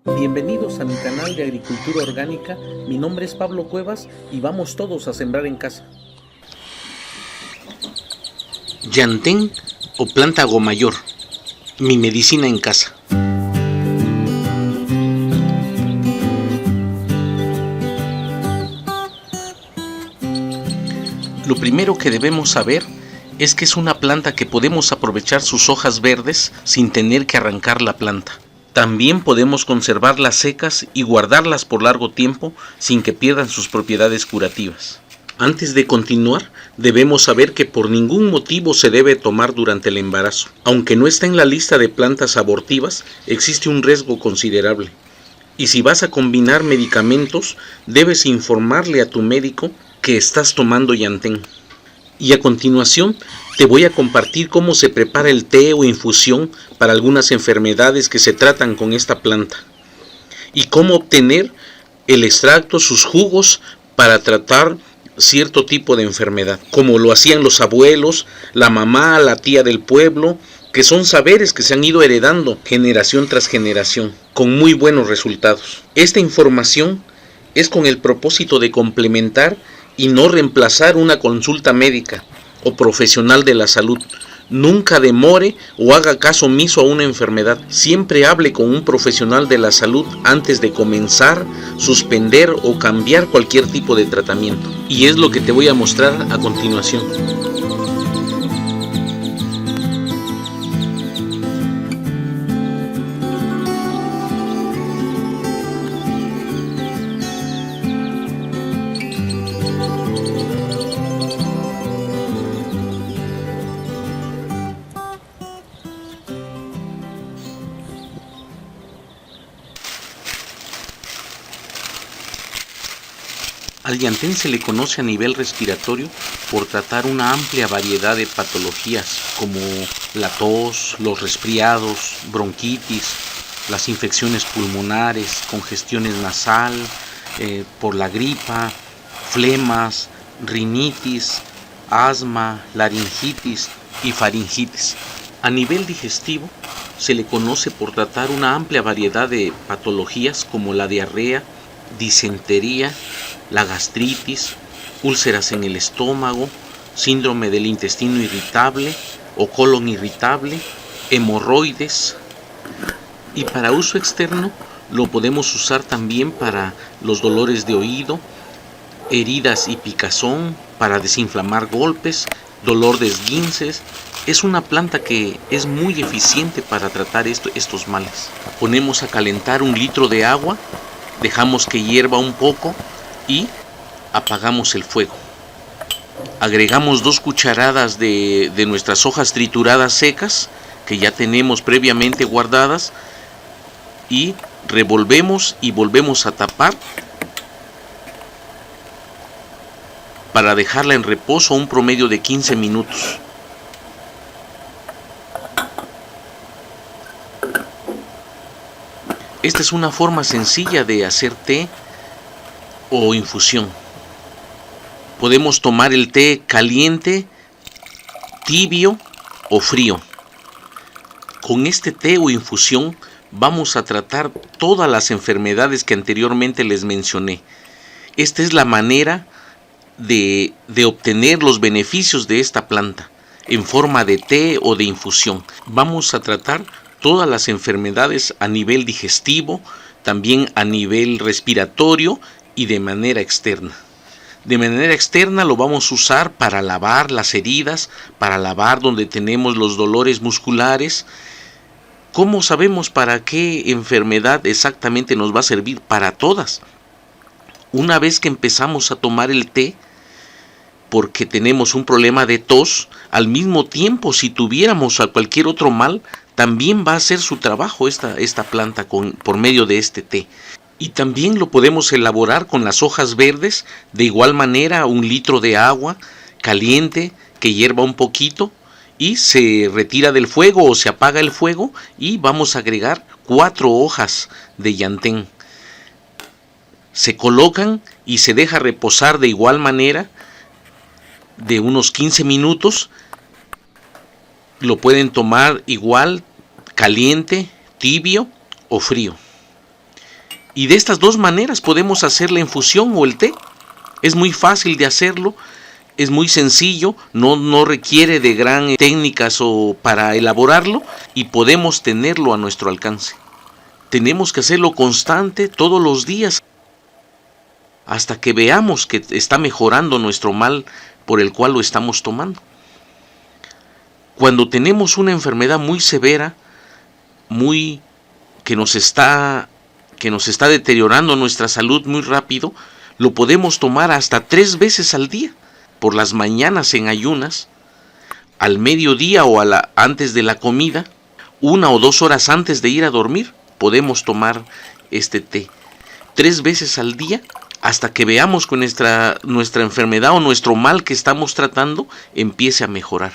Bienvenidos a mi canal de Agricultura Orgánica. Mi nombre es Pablo Cuevas y vamos todos a sembrar en casa. Yantén o planta agomayor, mi medicina en casa. Lo primero que debemos saber es que es una planta que podemos aprovechar sus hojas verdes sin tener que arrancar la planta. También podemos conservarlas secas y guardarlas por largo tiempo sin que pierdan sus propiedades curativas. Antes de continuar, debemos saber que por ningún motivo se debe tomar durante el embarazo. Aunque no está en la lista de plantas abortivas, existe un riesgo considerable. Y si vas a combinar medicamentos, debes informarle a tu médico que estás tomando Yantén. Y a continuación te voy a compartir cómo se prepara el té o infusión para algunas enfermedades que se tratan con esta planta y cómo obtener el extracto, sus jugos para tratar cierto tipo de enfermedad, como lo hacían los abuelos, la mamá, la tía del pueblo, que son saberes que se han ido heredando generación tras generación, con muy buenos resultados. Esta información es con el propósito de complementar y no reemplazar una consulta médica o profesional de la salud. Nunca demore o haga caso omiso a una enfermedad. Siempre hable con un profesional de la salud antes de comenzar, suspender o cambiar cualquier tipo de tratamiento. Y es lo que te voy a mostrar a continuación. Al Yantén se le conoce a nivel respiratorio por tratar una amplia variedad de patologías como la tos, los resfriados, bronquitis, las infecciones pulmonares, congestiones nasal, por la gripa, flemas, rinitis, asma, laringitis y faringitis. A nivel digestivo se le conoce por tratar una amplia variedad de patologías como la diarrea, disentería, la gastritis, úlceras en el estómago, síndrome del intestino irritable o colon irritable, hemorroides. Y para uso externo lo podemos usar también para los dolores de oído, heridas y picazón, para desinflamar golpes, dolor de esguinces. Es una planta que es muy eficiente para tratar estos males. Ponemos a calentar 1 litro de agua, dejamos que hierva un poco y apagamos el fuego. Agregamos 2 cucharadas de nuestras hojas trituradas secas que ya tenemos previamente guardadas y revolvemos y volvemos a tapar para dejarla en reposo un promedio de 15 minutos. Esta es una forma sencilla de hacer té o infusión. Podemos tomar el té caliente, tibio o frío. Con este té o infusión vamos a tratar todas las enfermedades que anteriormente les mencioné. Esta es la manera de obtener los beneficios de esta planta en forma de té o de infusión. Vamos a tratar todas las enfermedades a nivel digestivo, también a nivel respiratorio y de manera externa. De manera externa lo vamos a usar para lavar las heridas, para lavar donde tenemos los dolores musculares. ¿Cómo sabemos para qué enfermedad exactamente nos va a servir? Para todas. Una vez que empezamos a tomar el té, porque tenemos un problema de tos, al mismo tiempo si tuviéramos a cualquier otro mal, también va a hacer su trabajo esta planta por medio de este té. Y también lo podemos elaborar con las hojas verdes, de igual manera 1 litro de agua caliente que hierva un poquito y se retira del fuego o se apaga el fuego y vamos a agregar 4 hojas de Yantén. Se colocan y se deja reposar de igual manera de unos 15 minutos. Lo pueden tomar igual caliente, tibio o frío. Y de estas dos maneras podemos hacer la infusión o el té. Es muy fácil de hacerlo, es muy sencillo, no requiere de gran técnicas o para elaborarlo, y podemos tenerlo a nuestro alcance. Tenemos que hacerlo constante todos los días hasta que veamos que está mejorando nuestro mal por el cual lo estamos tomando. Cuando tenemos una enfermedad muy severa, que nos está deteriorando nuestra salud muy rápido, lo podemos tomar hasta 3 veces al día, por las mañanas en ayunas, al mediodía o antes de la comida, 1 o 2 horas antes de ir a dormir, podemos tomar este té 3 veces al día hasta que veamos que nuestra enfermedad o nuestro mal que estamos tratando empiece a mejorar.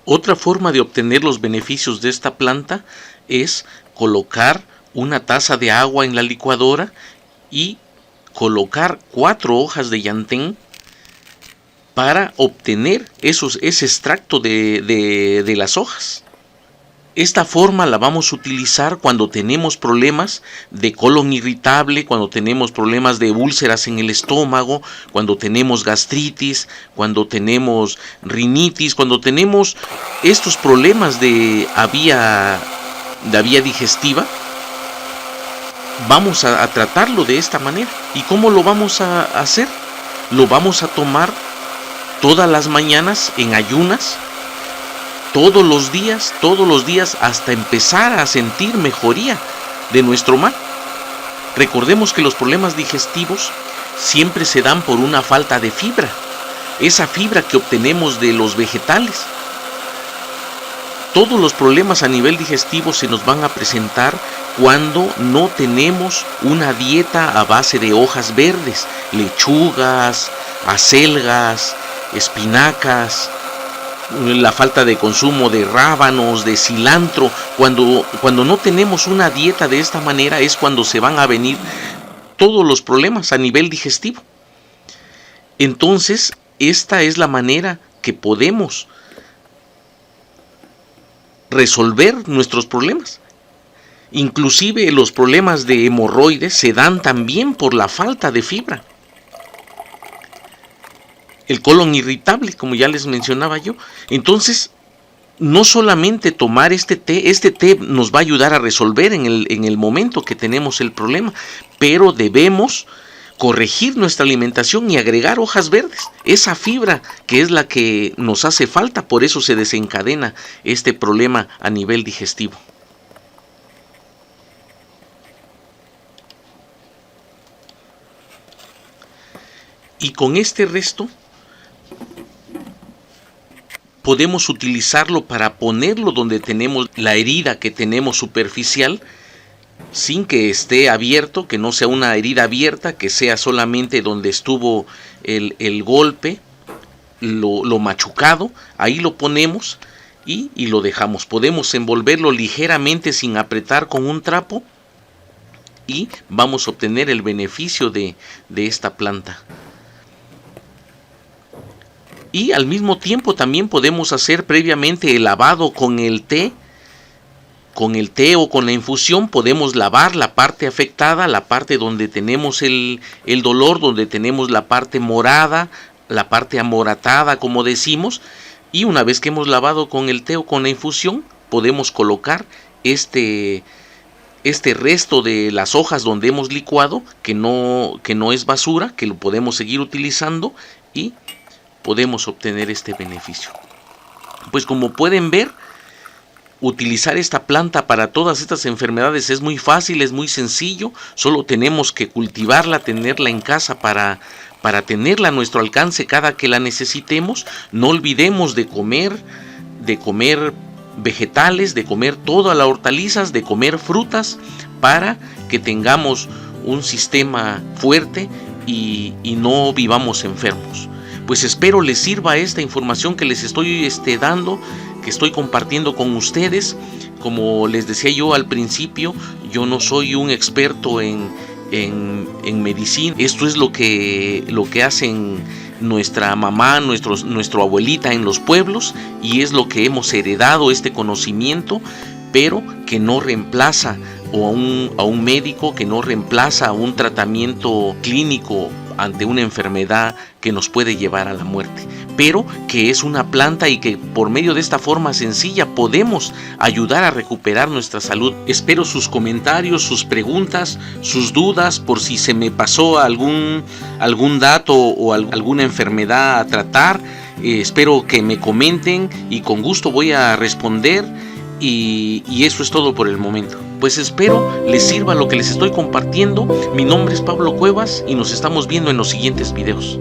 Otra forma de obtener los beneficios de esta planta es colocar una taza de agua en la licuadora y colocar 4 hojas de llantén para obtener ese extracto de las hojas. Esta forma la vamos a utilizar cuando tenemos problemas de colon irritable, cuando tenemos problemas de úlceras en el estómago, cuando tenemos gastritis, cuando tenemos rinitis, cuando tenemos estos problemas de vía digestiva. Vamos a tratarlo de esta manera. ¿Y cómo lo vamos a hacer? Lo vamos a tomar todas las mañanas en ayunas, todos los días hasta empezar a sentir mejoría de nuestro mal. Recordemos que los problemas digestivos siempre se dan por una falta de fibra, esa fibra que obtenemos de los vegetales. Todos los problemas a nivel digestivo se nos van a presentar cuando no tenemos una dieta a base de hojas verdes, lechugas, acelgas, espinacas, la falta de consumo de rábanos, de cilantro. Cuando no tenemos una dieta de esta manera es cuando se van a venir todos los problemas a nivel digestivo. Entonces, esta es la manera que podemos resolver nuestros problemas. Inclusive los problemas de hemorroides se dan también por la falta de fibra. El colon irritable, como ya les mencionaba yo. Entonces, no solamente tomar este té nos va a ayudar a resolver en el momento que tenemos el problema, pero debemos corregir nuestra alimentación y agregar hojas verdes, esa fibra que es la que nos hace falta. Por eso se desencadena este problema a nivel digestivo. Y con este resto podemos utilizarlo para ponerlo donde tenemos la herida que tenemos superficial, sin que esté abierto, que no sea una herida abierta, que sea solamente donde estuvo el golpe, lo machucado. Ahí lo ponemos y lo dejamos. Podemos envolverlo ligeramente sin apretar con un trapo y vamos a obtener el beneficio de esta planta. Y al mismo tiempo también podemos hacer previamente el lavado con el té. Con el té o con la infusión podemos lavar la parte afectada, la parte donde tenemos el dolor, donde tenemos la parte morada, la parte amoratada, como decimos. Y una vez que hemos lavado con el té o con la infusión, podemos colocar este resto de las hojas donde hemos licuado, que no es basura, que lo podemos seguir utilizando y podemos obtener este beneficio. Pues como pueden ver, utilizar esta planta para todas estas enfermedades es muy fácil, es muy sencillo. Solo tenemos que cultivarla, tenerla en casa para tenerla a nuestro alcance cada que la necesitemos. No olvidemos de comer vegetales, de comer todas las hortalizas, de comer frutas, para que tengamos un sistema fuerte y no vivamos enfermos. Pues espero les sirva esta información que les estoy dando, que estoy compartiendo con ustedes. Como les decía yo al principio, yo no soy un experto en medicina. Esto es lo que hacen nuestra mamá, nuestra abuelita en los pueblos, y es lo que hemos heredado, este conocimiento, pero que no reemplaza a un médico, que no reemplaza a un tratamiento clínico ante una enfermedad que nos puede llevar a la muerte, pero que es una planta y que por medio de esta forma sencilla podemos ayudar a recuperar nuestra salud. Espero sus comentarios, sus preguntas, sus dudas, por si se me pasó algún dato o alguna enfermedad a tratar. Espero que me comenten y con gusto voy a responder. Y eso es todo por el momento. Pues espero les sirva lo que les estoy compartiendo. Mi nombre es Pablo Cuevas y nos estamos viendo en los siguientes videos.